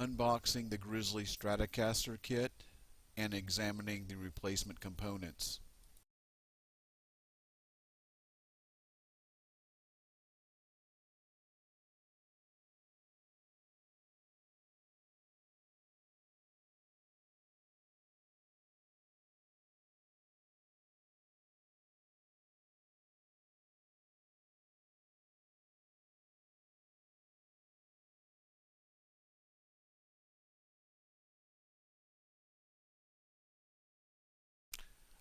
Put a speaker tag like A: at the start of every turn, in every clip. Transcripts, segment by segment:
A: Unboxing the GRIZZLY Stratocaster kit and examining the replacement components.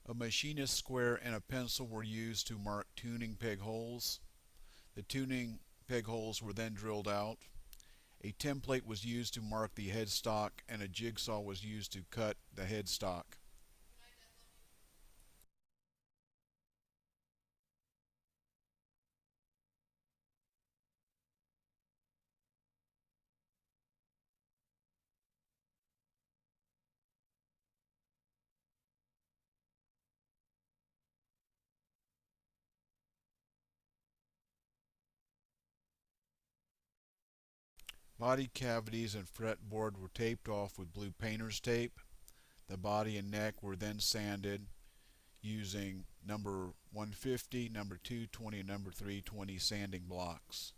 A: A machinist square and a pencil were used to mark tuning peg holes. The tuning peg holes were then drilled out. A template was used to mark the headstock and a jigsaw was used to cut the headstock. Body cavities and fretboard were taped off with blue painter's tape. The body and neck were then sanded using number 150, number 220, and number 320 sanding blocks.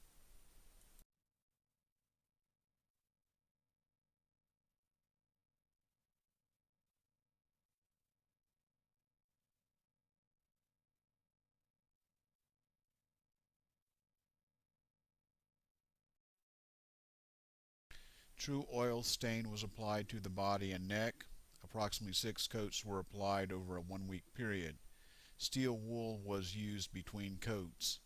A: Tru-Oil stain was applied to the body and neck. Approximately 6 coats were applied over a 1-week period. Steel wool was used between coats.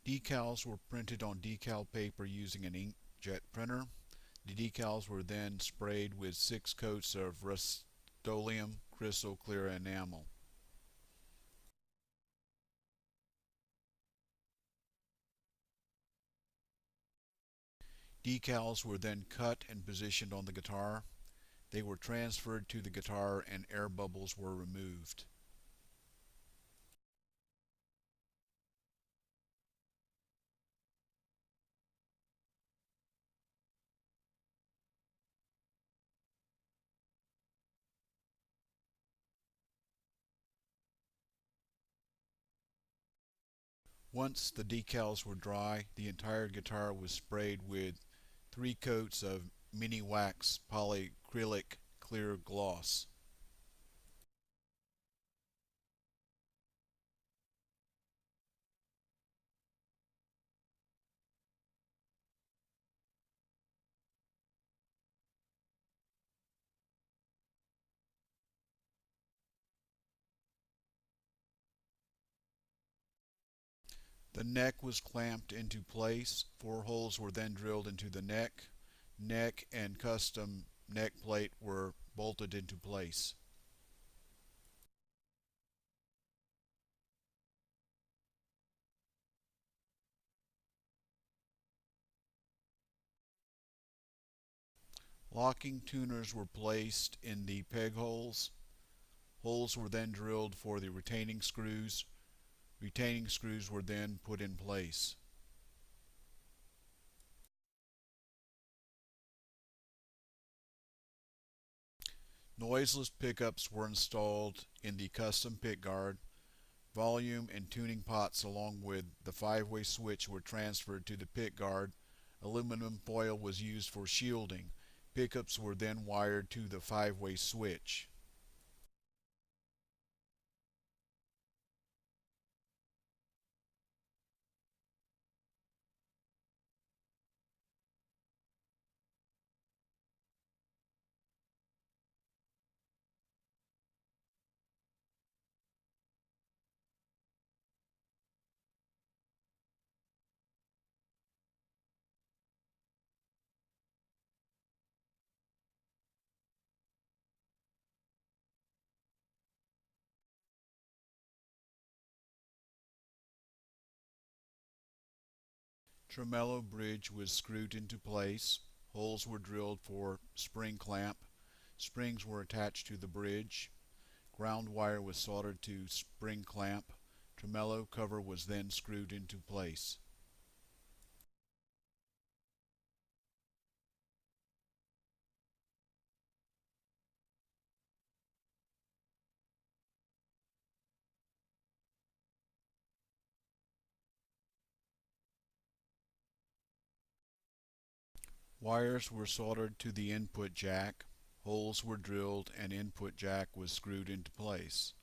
A: Decals were printed on decal paper using an inkjet printer. The decals were then sprayed with 6 coats of RUST-OLEUM crystal clear enamel. Decals were then cut and positioned on the guitar. They were transferred to the guitar and air bubbles were removed. Once the decals were dry, the entire guitar was sprayed with 3 coats of MINIWAX polycrylic clear gloss. The neck was clamped into place. 4 holes were then drilled into the neck. Neck and custom neck plate were bolted into place. Locking tuners were placed in the peg holes. Holes were then drilled for the retaining screws. Retaining screws were then put in place. Noiseless pickups were installed in the custom pickguard. Volume and tuning pots along with the 5-way switch were transferred to the pickguard. Aluminum foil was used for shielding. Pickups were then wired to the 5-way switch. Tremelo bridge was screwed into place. Holes were drilled for spring clamp. Springs were attached to the bridge. Ground wire was soldered to spring clamp. Tremelo cover was then screwed into place. Wires were soldered to the input jack. Holes were drilled and input jack was screwed into place.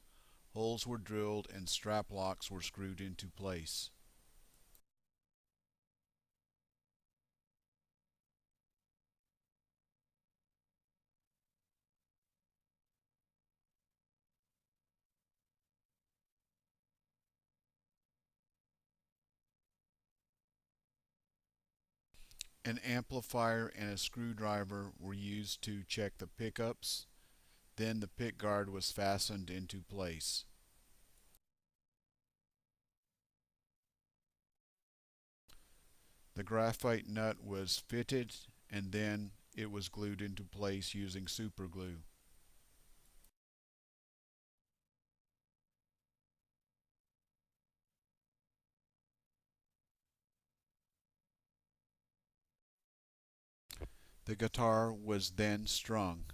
A: Holes were drilled and strap locks were screwed into place. An amplifier and a screwdriver were used to check the pickups. Then the pickguard was fastened into place. The graphite nut was fitted and then it was glued into place using super glue. The guitar was then strung.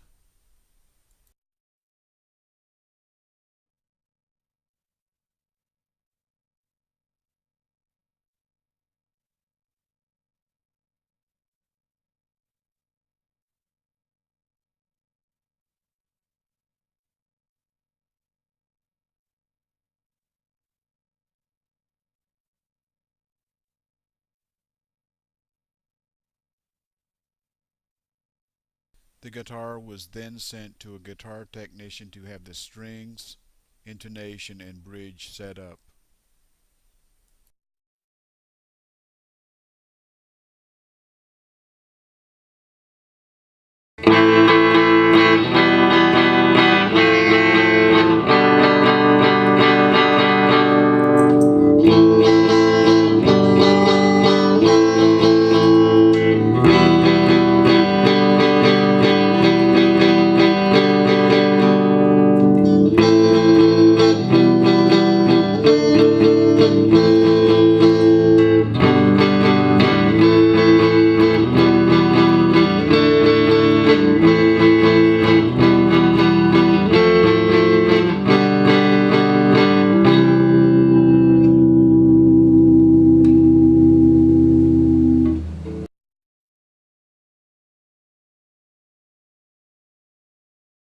A: The guitar was then sent to a guitar technician to have the strings, intonation, and bridge set up.